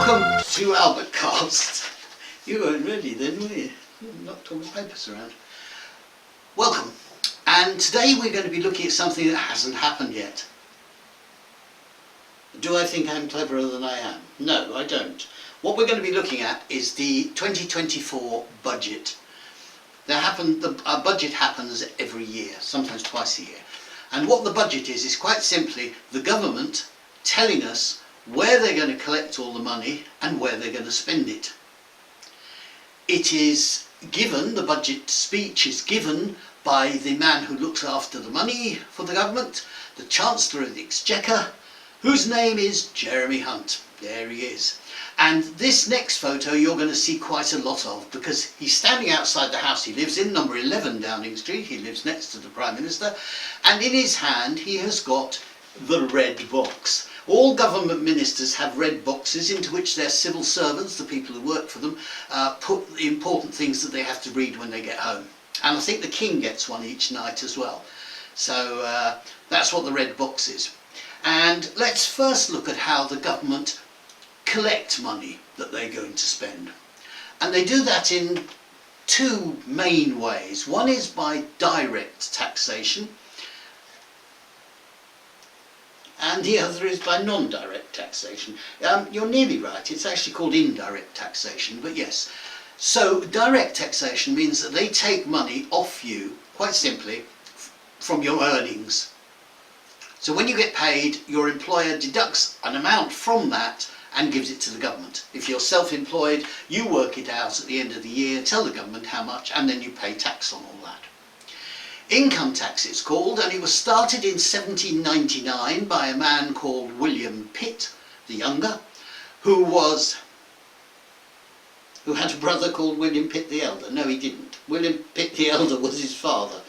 Welcome to Owlbutcast. You weren't ready then, were you? You knocked all the papers around. Welcome. And today we're going to be looking at something that hasn't happened yet. Do I think I'm cleverer than I am? No, I don't. What we're going to be looking at is the 2024 budget. Our budget happens every year, sometimes twice a year. And what the budget is quite simply the government telling us where they're going to collect all the money and where they're going to spend it. It is given, the budget speech is given by the man who looks after the money for the government, the Chancellor of the Exchequer, whose name is Jeremy Hunt. There he is. And this next photo you're going to see quite a lot of, because he's standing outside the house he lives in, number 11 Downing Street. He lives next to the Prime Minister, and in his hand he has got the red box. All government ministers have red boxes into which their civil servants, the people who work for them, put the important things that they have to read when they get home. And I think the King gets one each night as well. So that's what the red box is. And let's first look at how the government collect money that they're going to spend. And they do that in two main ways. One is by direct taxation, and the other is by non-direct taxation. You're nearly right, it's actually called indirect taxation, but yes. So direct taxation means that they take money off you, quite simply, from your earnings. So when you get paid, your employer deducts an amount from that and gives it to the government. If you're self-employed, you work it out at the end of the year, tell the government how much, and then you pay tax on all that. Income tax it's called, and it was started in 1799 by a man called William Pitt the Younger, who had a brother called William Pitt the Elder. No, he didn't. William Pitt the Elder was his father,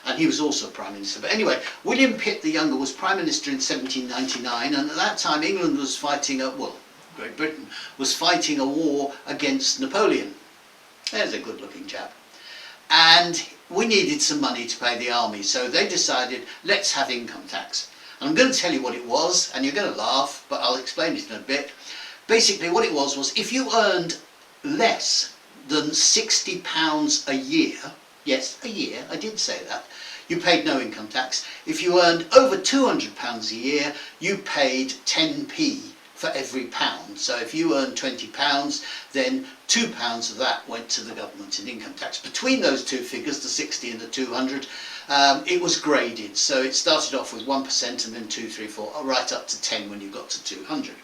and he was also Prime Minister. But anyway, William Pitt the Younger was Prime Minister in 1799, and at that time England was fighting Great Britain was fighting a war against Napoleon. There's a good-looking chap. And we needed some money to pay the army, so they decided, let's have income tax. And I'm going to tell you what it was, and you're going to laugh, but I'll explain it in a bit. Basically what it was if you earned less than £60 a year, yes, a year, I did say that, you paid no income tax. If you earned over £200 a year, you paid 10p for every pound. So if you earned £20, then £2 of that went to the government in income tax. Between those two figures, the 60 and the 200, it was graded. So it started off with 1% and then 2, 3, 4, right up to 10 when you got to 200.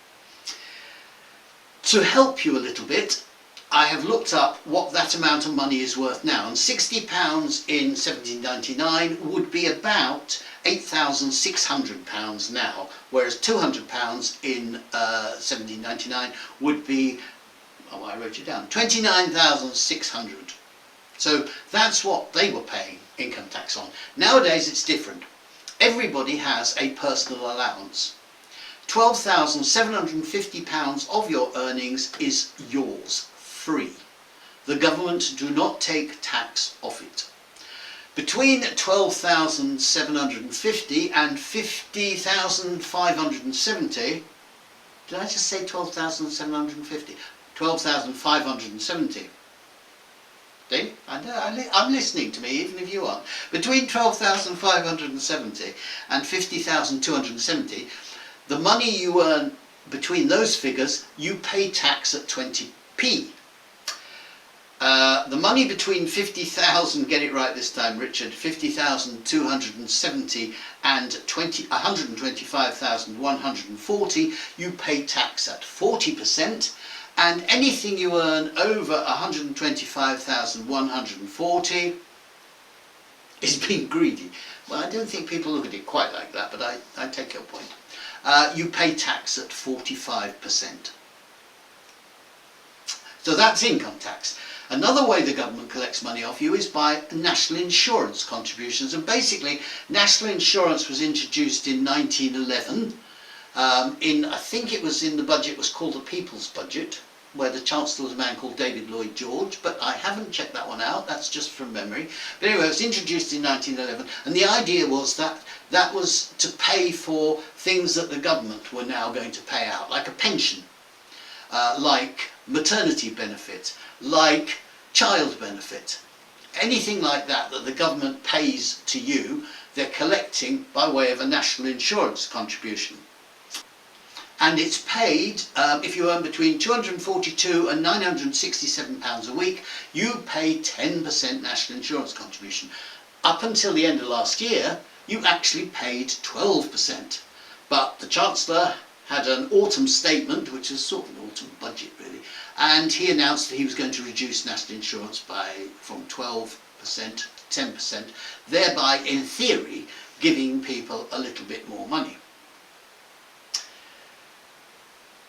To help you a little bit, I have looked up what that amount of money is worth now, and £60 in 1799 would be about £8,600 now, whereas £200 in 1799 would be, oh, I wrote it down, 29,600. So that's what they were paying income tax on. Nowadays it's different. Everybody has a personal allowance. £12,750 of your earnings is yours, free. The government do not take tax off it. Between 12,750 and 50,570, did I just say 12,750? 12,570. See? I'm listening to me, even if you aren't. Between 12,570 and 50,270, the money you earn between those figures, you pay tax at 20p. The money between 50,000, get it right this time, Richard, 50,270 and 125,140, you pay tax at 40%, and anything you earn over 125,140 is being greedy. Well, I don't think people look at it quite like that, but I take your point. You pay tax at 45%. So that's income tax. Another way the government collects money off you is by national insurance contributions, and basically national insurance was introduced in 1911 I think it was in the budget, it was called the People's Budget, where the Chancellor was a man called David Lloyd George, but I haven't checked that one out, that's just from memory. But anyway, it was introduced in 1911, and the idea was that that was to pay for things that the government were now going to pay out, like a pension. like maternity benefit, like child benefit. Anything like that that the government pays to you, they're collecting by way of a national insurance contribution. And it's paid, if you earn between £242 and £967 a week, you pay 10% national insurance contribution. Up until the end of last year, you actually paid 12%. But the Chancellor had an autumn statement, which is sort of an autumn budget really, and he announced that he was going to reduce national insurance from 12% to 10%, thereby, in theory, giving people a little bit more money.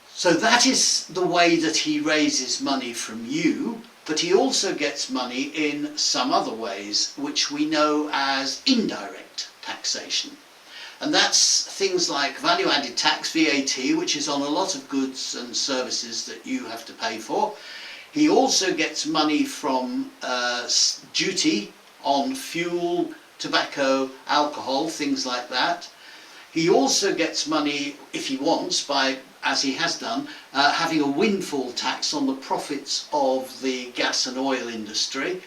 So that is the way that he raises money from you, but he also gets money in some other ways, which we know as indirect taxation. And that's things like value-added tax, VAT, which is on a lot of goods and services that you have to pay for. He also gets money from duty on fuel, tobacco, alcohol, things like that. He also gets money, if he wants, by, as he has done, having a windfall tax on the profits of the gas and oil industry.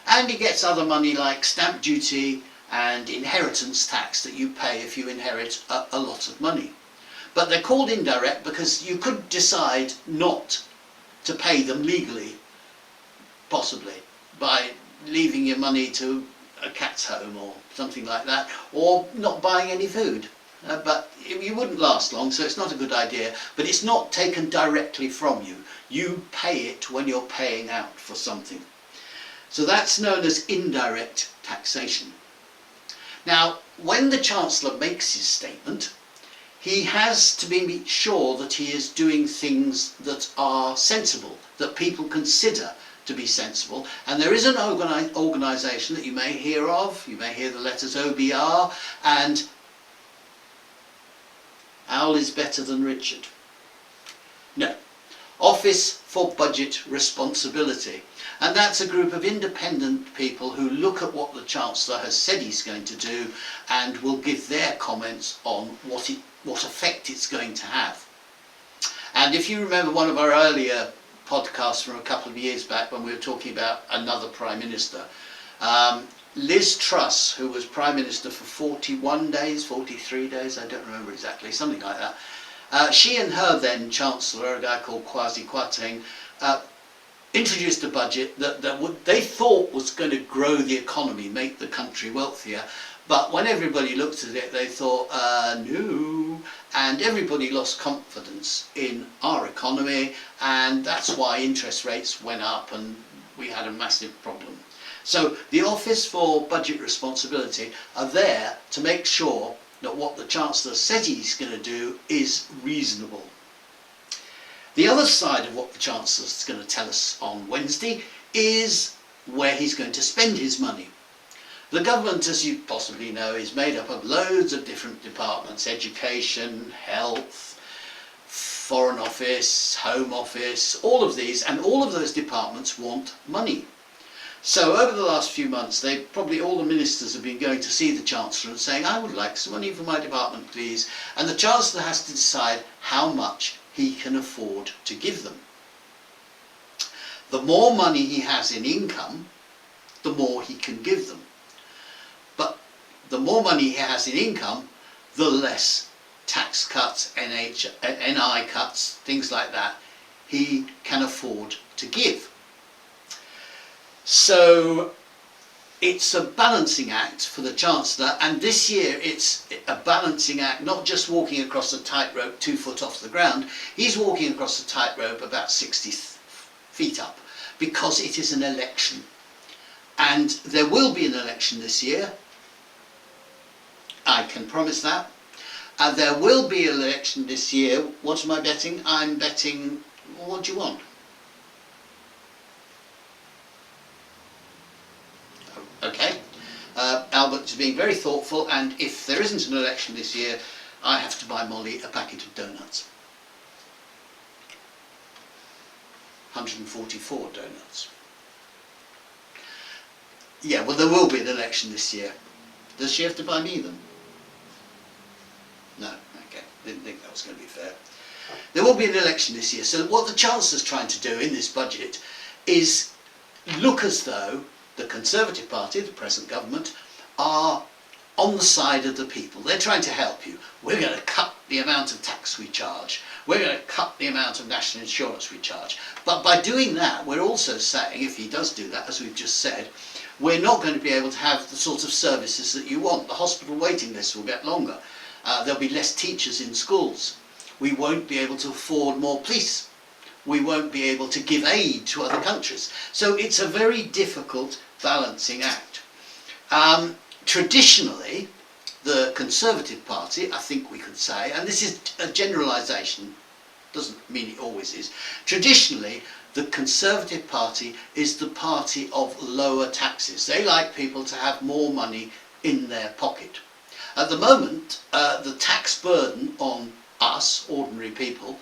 And he gets other money like stamp duty and inheritance tax that you pay if you inherit a lot of money. But they're called indirect because you could decide not to pay them legally, possibly, by leaving your money to a cat's home or something like that, or not buying any food. But you wouldn't last long, so it's not a good idea. But it's not taken directly from you. You pay it when you're paying out for something. So that's known as indirect taxation. Now, when the Chancellor makes his statement, he has to be sure that he is doing things that are sensible, that people consider to be sensible. And there is an organisation that you may hear of, you may hear the letters OBR, and Owl is better than Richard. No. Office for Budget Responsibility. And that's a group of independent people who look at what the Chancellor has said he's going to do and will give their comments on what effect it's going to have. And if you remember one of our earlier podcasts from a couple of years back when we were talking about another Prime Minister, Liz Truss, who was Prime Minister for 41 days, 43 days, I don't remember exactly, something like that. She and her then Chancellor, a guy called Kwasi Kwarteng, introduced a budget that they thought was going to grow the economy, make the country wealthier. But when everybody looked at it, they thought, no. And everybody lost confidence in our economy, and that's why interest rates went up and we had a massive problem. So the Office for Budget Responsibility are there to make sure that what the Chancellor said he's going to do is reasonable. The other side of what the Chancellor is going to tell us on Wednesday is where he's going to spend his money. The government, as you possibly know, is made up of loads of different departments: education, health, Foreign Office, Home Office, all of these, and all of those departments want money. So over the last few months, probably all the ministers have been going to see the Chancellor and saying, I would like some money for my department, please. And the Chancellor has to decide how much he can afford to give them. The more money he has in income, the more he can give them. But the more money he has in income, the less tax cuts, NI cuts, things like that, he can afford to give. So it's a balancing act for the Chancellor, and this year it's a balancing act, not just walking across a tightrope 2 foot off the ground. He's walking across a tightrope about 60 feet up, because it is an election. And there will be an election this year. I can promise that. And there will be an election this year. What am I betting? I'm betting, what do you want? Okay. Albert is being very thoughtful, and if there isn't an election this year, I have to buy Molly a packet of donuts. 144 donuts. Yeah, well, there will be an election this year. Does she have to buy me them? No, okay. Didn't think that was going to be fair. There will be an election this year, so what the Chancellor's trying to do in this budget is look as though the Conservative Party, the present government, are on the side of the people. They're trying to help you. We're going to cut the amount of tax we charge. We're going to cut the amount of national insurance we charge. But by doing that, we're also saying, if he does do that, as we've just said, we're not going to be able to have the sort of services that you want. The hospital waiting lists will get longer. There'll be less teachers in schools. We won't be able to afford more police. We won't be able to give aid to other countries. So it's a very difficult balancing act. Traditionally, the Conservative Party, I think we could say, and this is a generalisation, doesn't mean it always is, traditionally the Conservative Party is the party of lower taxes. They like people to have more money in their pocket. At the moment, the tax burden on us, ordinary people,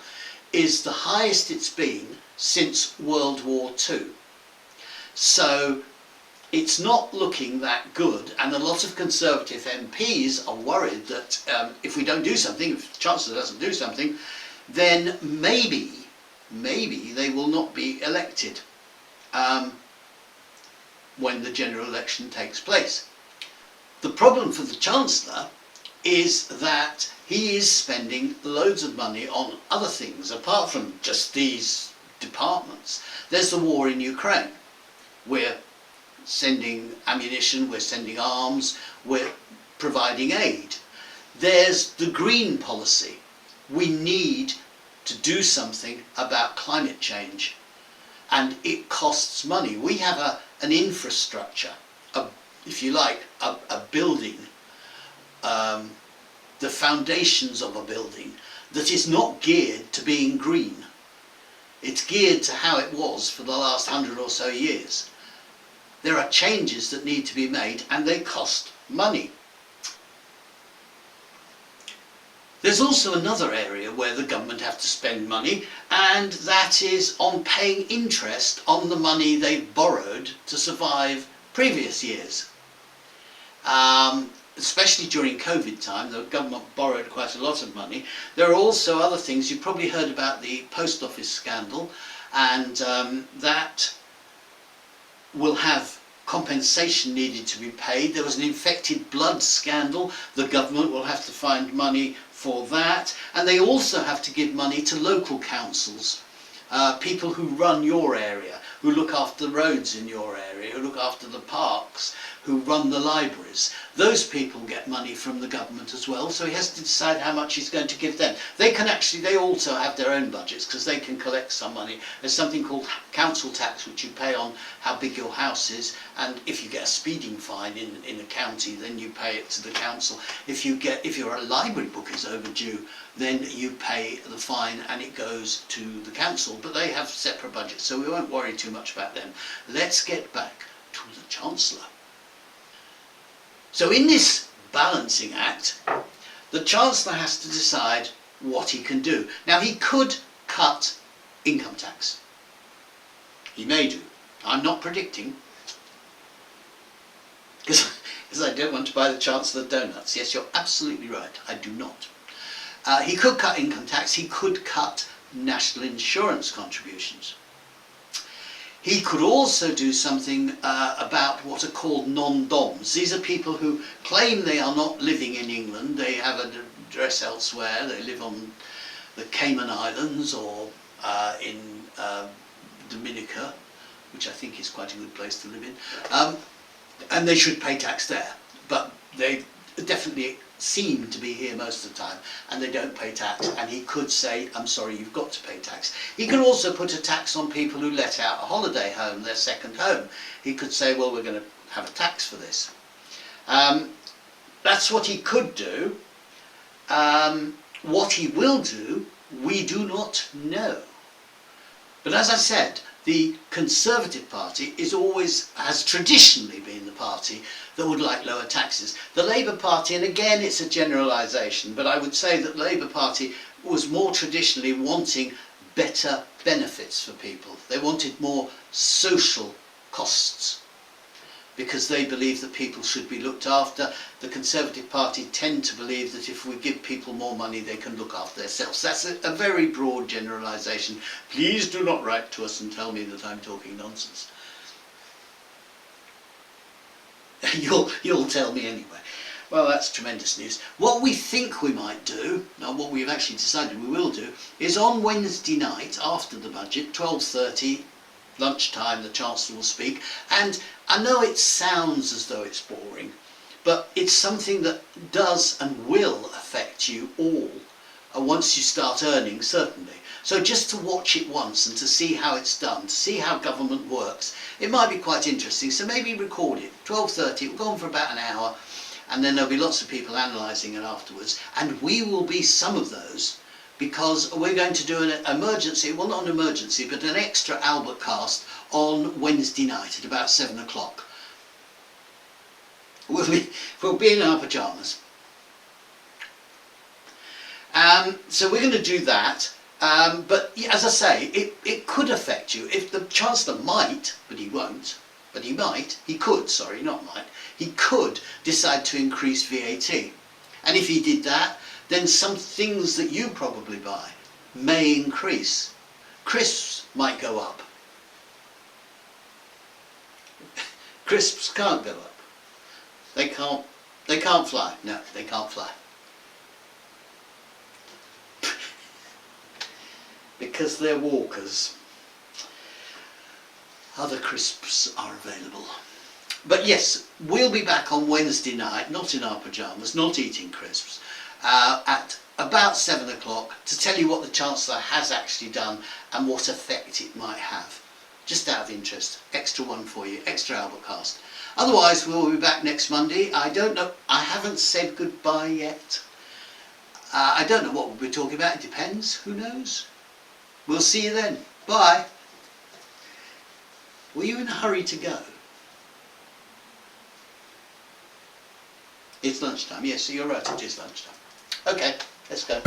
is the highest it's been since World War II. So it's not looking that good, and a lot of Conservative MPs are worried that if we don't do something, if the Chancellor doesn't do something, then maybe they will not be elected when the general election takes place. The problem for the Chancellor is that he is spending loads of money on other things apart from just these departments. There's the war in Ukraine. We're sending ammunition, we're sending arms, we're providing aid. There's the green policy. We need to do something about climate change, and it costs money. We have an infrastructure, if you like, a building, the foundations of a building that is not geared to being green. It's geared to how it was for the last 100 or so years. There are changes that need to be made, and they cost money. There's also another area where the government have to spend money, and that is on paying interest on the money they've borrowed to survive previous years. Especially during COVID time, the government borrowed quite a lot of money. There are also other things. You've probably heard about the post office scandal, and that will have compensation needed to be paid. There was an infected blood scandal. The government will have to find money for that, and they also have to give money to local councils, people who run your area, who look after the roads in your area, who look after the parks, who run the libraries. Those people get money from the government as well, so he has to decide how much he's going to give them. They also have their own budgets, because they can collect some money. There's something called council tax, which you pay on how big your house is, and if you get a speeding fine in a county, then you pay it to the council. If your library book is overdue, then you pay the fine and it goes to the council, but they have separate budgets, so we won't worry too much about them. Let's get back to the Chancellor. So in this balancing act, the Chancellor has to decide what he can do. Now, he could cut income tax. He may do. I'm not predicting, because I don't want to buy the Chancellor donuts. Yes, you're absolutely right, I do not. He could cut income tax, he could cut national insurance contributions. He could also do something about what are called non-DOMs. These are people who claim they are not living in England, they have an address elsewhere, they live on the Cayman Islands or in Dominica, which I think is quite a good place to live in, and they should pay tax there, but they definitely seem to be here most of the time and they don't pay tax, and he could say, I'm sorry, you've got to pay tax. He could also put a tax on people who let out a holiday home, their second home. He could say, well, we're going to have a tax for this. That's what he could do. What he will do, we do not know. But as I said, the Conservative Party has traditionally been the party that would like lower taxes. The Labour Party, and again it's a generalisation, but I would say that the Labour Party was more traditionally wanting better benefits for people. They wanted more social costs. because they believe that people should be looked after. The Conservative Party tend to believe that if we give people more money they can look after themselves. That's a very broad generalisation. Please do not write to us and tell me that I'm talking nonsense. You'll tell me anyway. Well, that's tremendous news. What we think we might do, now what we've actually decided we will do, is on Wednesday night after the budget, 12:30, lunchtime, the Chancellor will speak. And I know it sounds as though it's boring, but it's something that does and will affect you all once you start earning, certainly. So just to watch it once and to see how it's done, to see how government works, it might be quite interesting. So maybe record it, 12:30, it will go on for about an hour, and then there'll be lots of people analysing it afterwards, and we will be some of those, because we're going to do an emergency, well not an emergency, but an extra Owlbutcast on Wednesday night at about 7 o'clock. We'll be in our pyjamas. So we're going to do that, but as I say, it could affect you. If the Chancellor might, but he won't, but he might, he could, sorry, not might, he could decide to increase VAT. And if he did that, then some things that you probably buy may increase. Crisps might go up. Crisps can't go up. They can't fly. No, they can't fly. Because they're walkers. Other crisps are available. But yes, we'll be back on Wednesday night, not in our pyjamas, not eating crisps, at about 7 o'clock to tell you what the Chancellor has actually done and what effect it might have. Just out of interest, extra one for you, extra Owlbutcast. Otherwise, we'll be back next Monday. I don't know, I haven't said goodbye yet. I don't know what we'll be talking about, it depends, who knows? We'll see you then. Bye. Were you in a hurry to go? It's lunchtime. Yes, you're right, it is lunchtime. Okay, let's go.